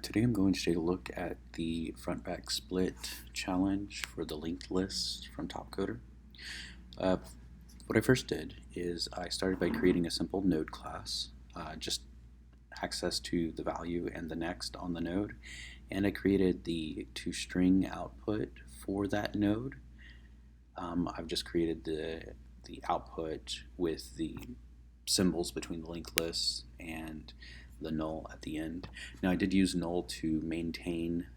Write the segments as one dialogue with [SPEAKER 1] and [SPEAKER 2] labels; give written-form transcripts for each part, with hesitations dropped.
[SPEAKER 1] Today I'm going to take a look at the front-back split challenge for the linked list from Topcoder. What I first did is I started by creating a simple node class, just access to the value and the next on the node, and I created the toString output for that node. I've just created the output with the symbols between the linked lists and the null at the end. Now I did use null to maintain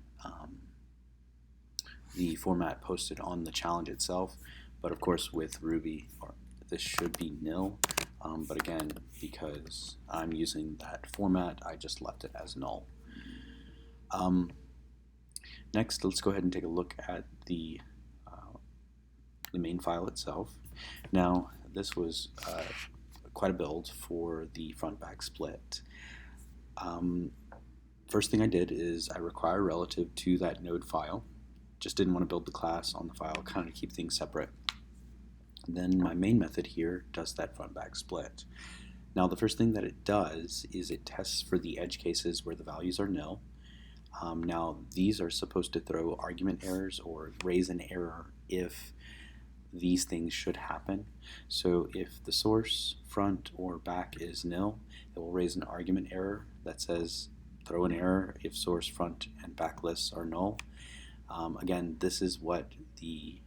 [SPEAKER 1] the format posted on the challenge itself, but of course with Ruby this should be nil, but again, because I'm using that format, I just left it as null. Next, let's go ahead and take a look at the main file itself. Now this was quite a build for the front-back split. First thing I did is I require relative to that node file. Just didn't want to build the class on the file, kind of keep things separate. And then my main method here does that front-back split. Now the first thing that it does is it tests for the edge cases where the values are nil. Now these are supposed to throw argument errors or raise an error if these things should happen. So if the source, front, or back is nil, it will raise an argument error that says throw an error if source, front, and back lists are null. Again, this is what the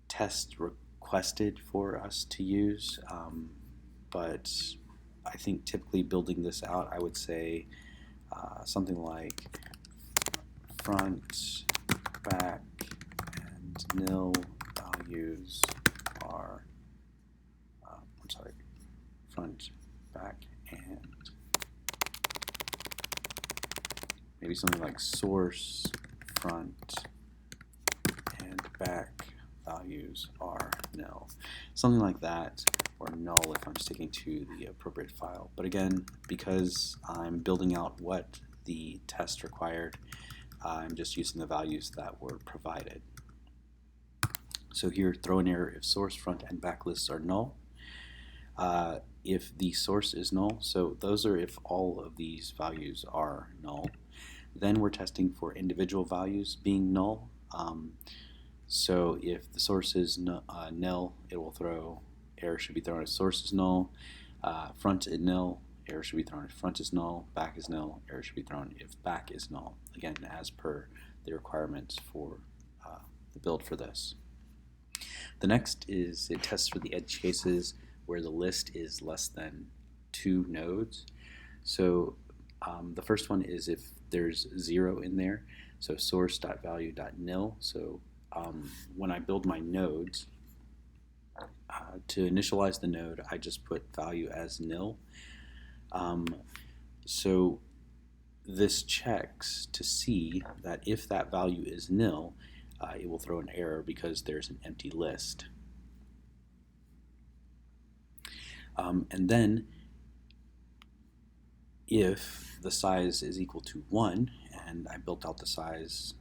[SPEAKER 1] test requested for us to use, but I think typically building this out, I would say something like front, back, and nil values are, front, back, and maybe something like source, front, and back values are nil. Something like that, or null if I'm sticking to the appropriate file. But again, because I'm building out what the test required, I'm just using the values that were provided. So here, throw an error if source, front, and back lists are null. If the source is null, so those are if all of these values are null. Then we're testing for individual values being null. So if the source is nil, it will throw error should be thrown if source is null. Front is nil, error should be thrown if front is null. Back is nil, error should be thrown if back is null. Again, as per the requirements for the build for this. The next is it tests for the edge cases where the list is less than 2 nodes. So the first one is if there's 0 in there, so source.value.nil. So when I build my nodes, to initialize the node, I just put value as nil. So this checks to see that if that value is nil, it will throw an error because there's an empty list. And then if the size is equal to 1, and I built out the size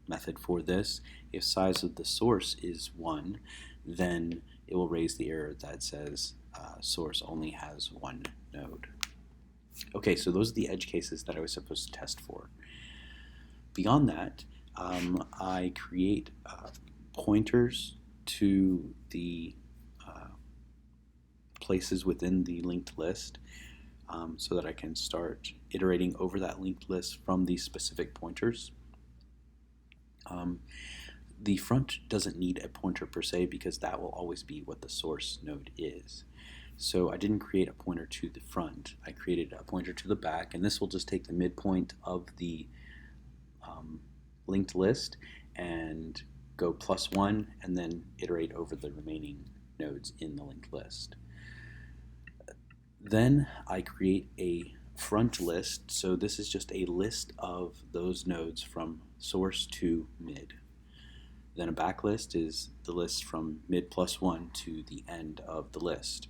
[SPEAKER 1] method for this, if size of the source is 1, then it will raise the error that says source only has 1 node. Okay, so those are the edge cases that I was supposed to test for. Beyond that, I create pointers to the places within the linked list so that I can start iterating over that linked list from these specific pointers. The front doesn't need a pointer per se because that will always be what the source node is. So I didn't create a pointer to the front, I created a pointer to the back, and this will just take the midpoint of the linked list and go +1 and then iterate over the remaining nodes in the linked list. Then I create a front list, so this is just a list of those nodes from source to mid. Then a back list is the list from mid +1 to the end of the list.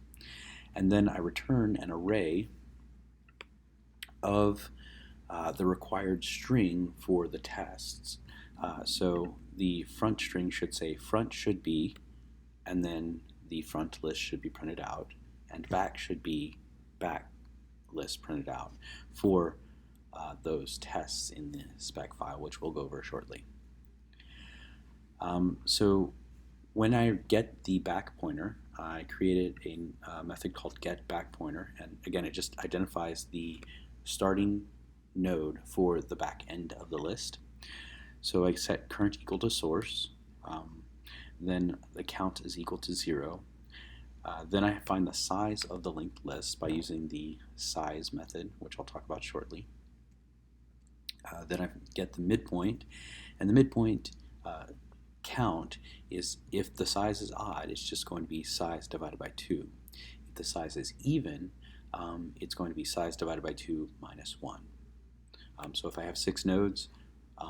[SPEAKER 1] And then I return an array of the required string for the tests. So the front string should say front should be, and then the front list should be printed out, and back should be back list printed out for those tests in the spec file, which we'll go over shortly. So when I get the back pointer, I created a method called getBackPointer, and again, it just identifies the starting node for the back end of the list. So I set current equal to source, then the count is equal to 0. Then I find the size of the linked list by using the size method, which I'll talk about shortly. Then I get the midpoint, and the midpoint count is, if the size is odd, it's just going to be size divided by 2. If the size is even, it's going to be size divided by 2 minus 1. So if I have 6 nodes,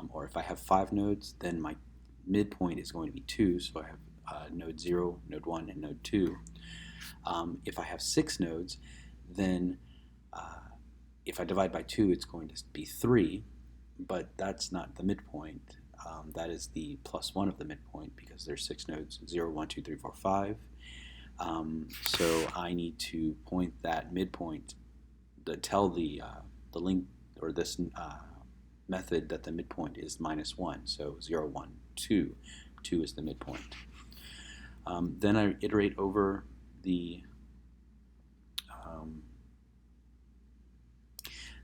[SPEAKER 1] or if I have 5 nodes, then my midpoint is going to be 2, so I have node 0, node 1, and node 2. If I have 6 nodes, then if I divide by 2, it's going to be 3, but that's not the midpoint. That is the plus 1 of the midpoint, because there's 6 nodes, 0, 1, 2, 3, 4, 5. So I need to point that midpoint, tell the link, or this method, that the midpoint is minus 1. So 0, 1, 2. 2 is the midpoint. Then I iterate over the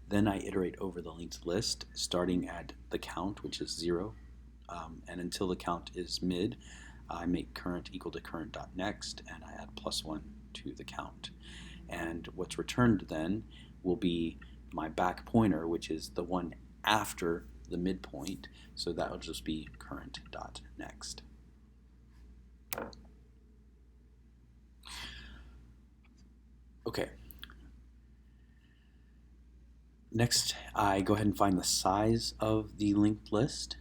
[SPEAKER 1] linked list, starting at the count, which is 0, and until the count is mid, I make current equal to current.next, and I add plus 1 to the count. And what's returned then will be my back pointer, which is the one after the midpoint, so that will just be current.next. Okay. Next, I go ahead and find the size of the linked list.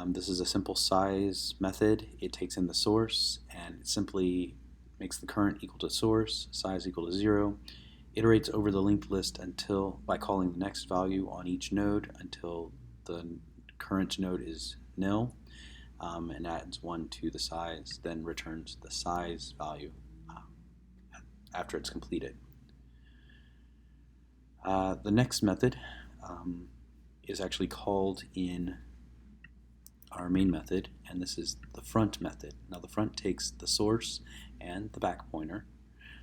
[SPEAKER 1] This is a simple size method. It takes in the source, and it simply makes the current equal to source, size equal to 0, iterates over the linked list until, by calling the next value on each node until the current node is nil, and adds 1 to the size, then returns the size value after it's completed. The next method is actually called in our main method, and this is the front method. Now the front takes the source and the back pointer,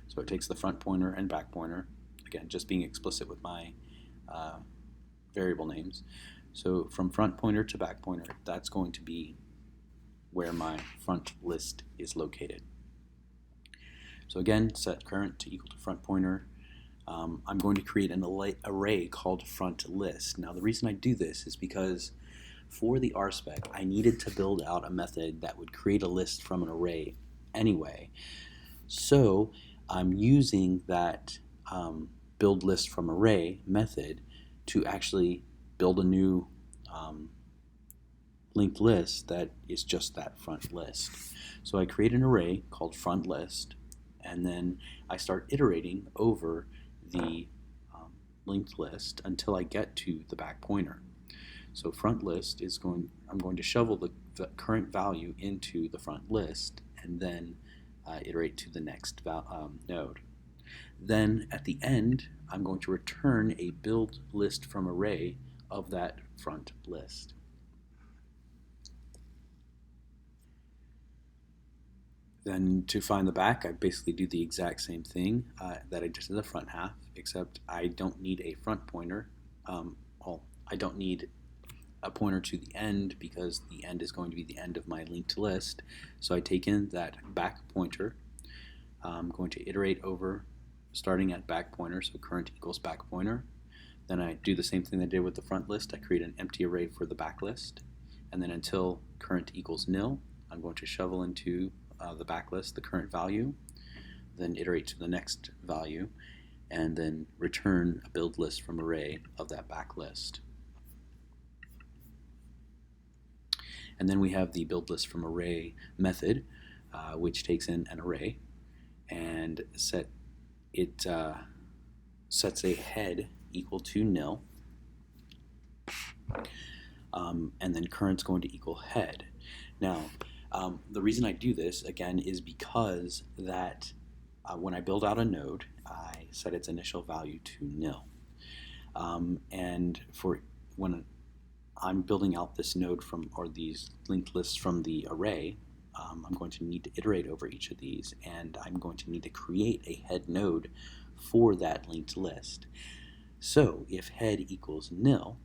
[SPEAKER 1] so it takes the front pointer and back pointer, again just being explicit with my variable names. So from front pointer to back pointer, that's going to be where my front list is located. So again, set current to equal to front pointer. I'm going to create an array called front list. Now the reason I do this is because for the RSpec, I needed to build out a method that would create a list from an array anyway. So I'm using that build list from array method to actually build a new linked list that is just that front list. So I create an array called front list, and then I start iterating over the linked list until I get to the back pointer. So front list is I'm going to shovel the current value into the front list, and then iterate to the next node. Then at the end, I'm going to return a build list from array of that front list. Then to find the back, I basically do the exact same thing that I did in the front half, except I don't need a front pointer. I don't need a pointer to the end, because the end is going to be the end of my linked list. So I take in that back pointer. I'm going to iterate over starting at back pointer, so current equals back pointer. Then I do the same thing I did with the front list. I create an empty array for the back list, and then until current equals nil, I'm going to shovel into the back list the current value, then iterate to the next value, and then return a build list from array of that back list. And then we have the build list from array method, which takes in an array and sets a head equal to nil, and then current's going to equal head. Now, the reason I do this, again, is because that when I build out a node, I set its initial value to nil. And for when I'm building out this node from, or these linked lists from the array, I'm going to need to iterate over each of these, and I'm going to need to create a head node for that linked list. So if head equals nil,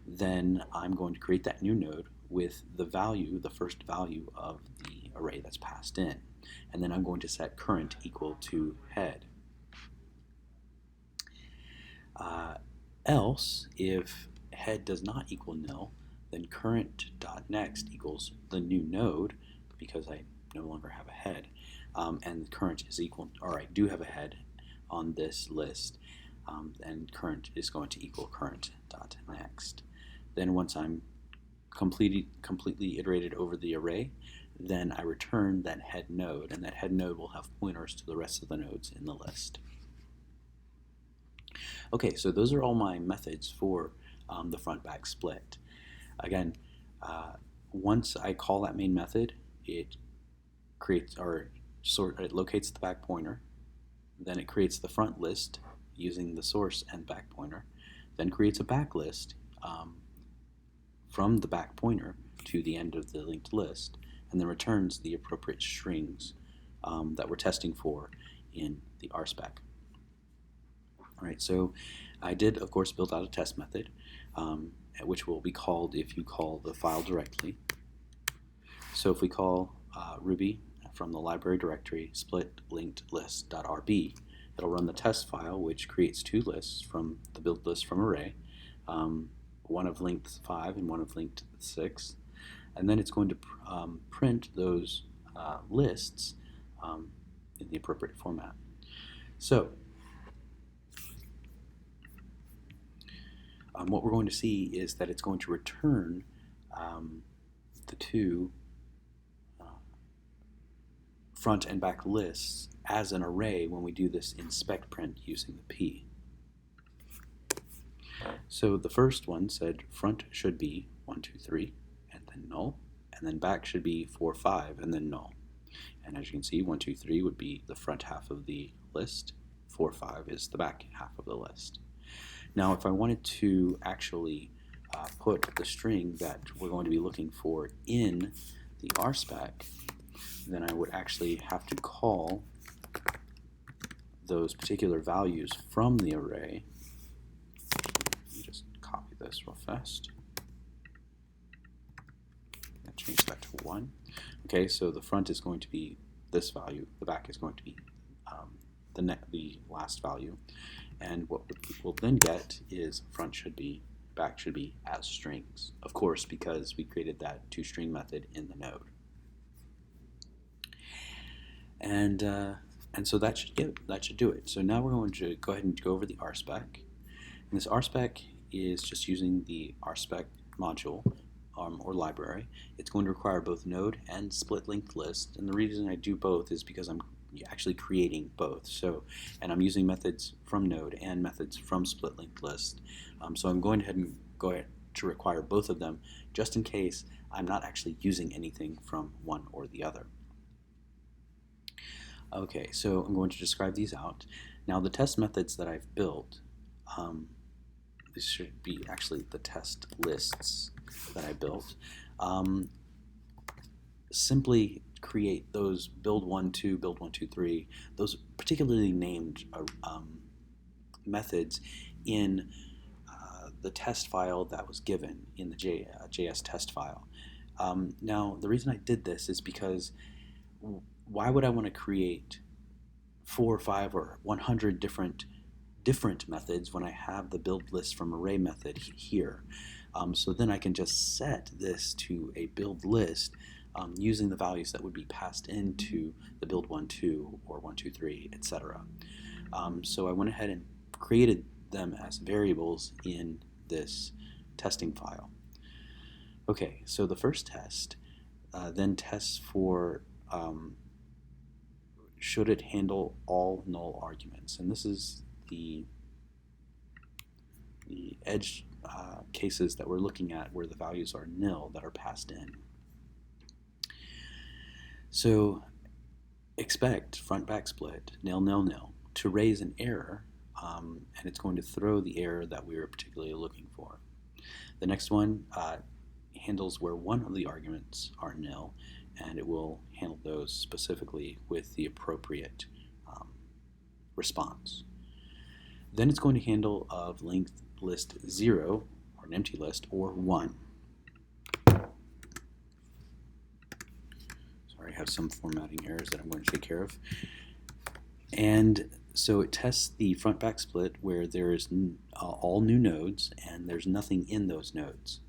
[SPEAKER 1] then I'm going to create that new node with the value, the first value of the array that's passed in. And then I'm going to set current equal to head. Else, if head does not equal nil, then current.next equals the new node, because I no longer have a head, and current is equal, or I do have a head on this list, and current is going to equal current.next. Then once I'm completely iterated over the array, then I return that head node, and that head node will have pointers to the rest of the nodes in the list. Okay, so those are all my methods for the front-back split. Again, once I call that main method, it creates, it locates the back pointer, then it creates the front list using the source and back pointer, then creates a back list from the back pointer to the end of the linked list, and then returns the appropriate strings that we're testing for in the RSpec. Alright, so I did, of course, build out a test method, which will be called if you call the file directly. So if we call Ruby from the library directory split linked list.rb, it'll run the test file, which creates two lists from the build list from array, one of length 5 and one of length 6, and then it's going to print those lists in the appropriate format. So what we're going to see is that it's going to return the two front and back lists as an array when we do this in spec print using the P. So the first one said front should be 1, 2, 3, and then null, and then back should be 4, 5, and then null. And as you can see, 1, 2, 3 would be the front half of the list, 4, 5 is the back half of the list. Now if I wanted to actually put the string that we're going to be looking for in the RSpec, then I would actually have to call those particular values from the array. Let me just copy this real fast. And change that to 1. Okay, so the front is going to be this value, the back is going to be the last value, and what we'll then get is front should be, back should be as strings, of course, because we created that toString method in the node. And so that should do it. So now we're going to go ahead and go over the RSpec. And this RSpec is just using the RSpec module or library. It's going to require both node and split linked list. And the reason I do both is because I'm actually creating both. So, and I'm using methods from node and methods from split linked list. So I'm going ahead to require both of them just in case I'm not actually using anything from one or the other. Okay, so I'm going to describe these out. Now the test methods that I've built, this should be actually the test lists that I built, simply create those build 1, 2, build 1, 2, 3, those particularly named methods in the test file that was given in the JS test file. Now the reason I did this is because why would I want to create 4 or 5 or 100 different methods when I have the build list from array method here? So then I can just set this to a build list using the values that would be passed into the build 1, 2 or 1, 2, 3, etc. So I went ahead and created them as variables in this testing file. Okay, so the first test then tests for should it handle all null arguments, and this is the edge cases that we're looking at where the values are nil that are passed in. So expect front back split nil nil nil to raise an error, and it's going to throw the error that we were particularly looking for. The next one handles where one of the arguments are nil, and it will handle those specifically with the appropriate response. Then it's going to handle of length list 0, or an empty list, or 1. Sorry, I have some formatting errors that I'm going to take care of. And so it tests the front-back split where there is all new nodes and there's nothing in those nodes.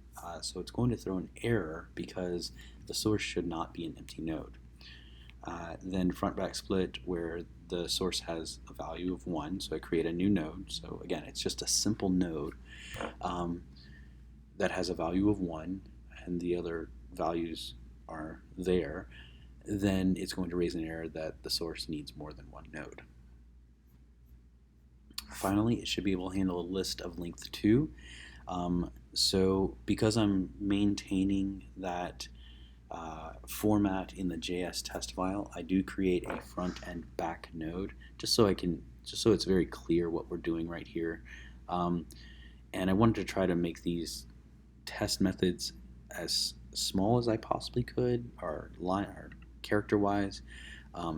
[SPEAKER 1] So it's going to throw an error because the source should not be an empty node. Then front-back split where the source has a value of 1, so I create a new node. So again, it's just a simple node that has a value of 1 and the other values are there. Then it's going to raise an error that the source needs more than one node. Finally, it should be able to handle a list of length 2. So because I'm maintaining that format in the JS test file, I do create a front and back node just so it's very clear what we're doing right here. And I wanted to try to make these test methods as small as I possibly could, or character-wise,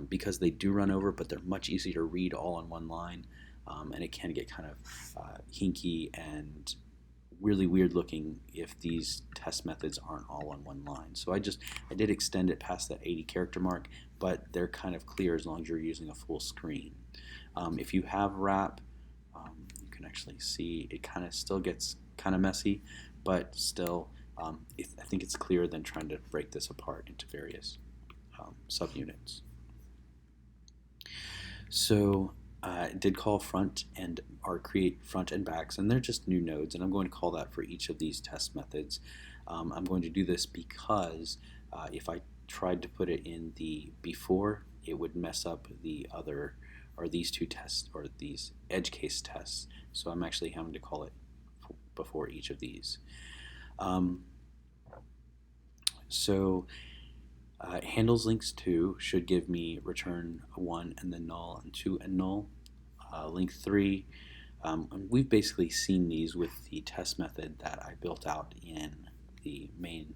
[SPEAKER 1] because they do run over, but they're much easier to read all in one line, and it can get kind of hinky and really weird looking if these test methods aren't all on one line. So I did extend it past that 80 character mark, but they're kind of clear as long as you're using a full screen. If you have wrap, you can actually see it kind of still gets kind of messy, but still I think it's clearer than trying to break this apart into various subunits. So it did call front and create front and backs, and they're just new nodes, and I'm going to call that for each of these test methods. I'm going to do this because if I tried to put it in the before, it would mess up the other, or these two tests, or these edge case tests. So I'm actually having to call it before each of these. Handles links 2 should give me return 1 and then null, and 2 and null. Link 3, and we've basically seen these with the test method that I built out in the main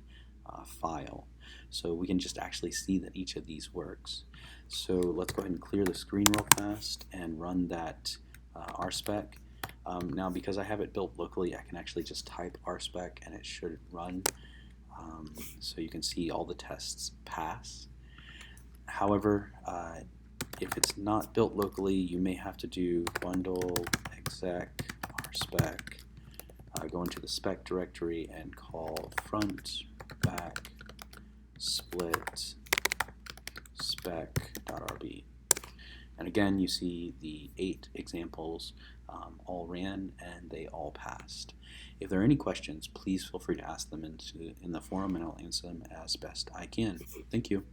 [SPEAKER 1] file. So we can just actually see that each of these works. So let's go ahead and clear the screen real fast and run that rspec. Now because I have it built locally, I can actually just type rspec and it should run. So you can see all the tests pass. However, if it's not built locally, you may have to do bundle exec rspec, go into the spec directory and call front back split spec.rb. And again, you see the 8 examples all ran and they all passed. If there are any questions, please feel free to ask them in the forum, and I'll answer them as best I can. Thank you.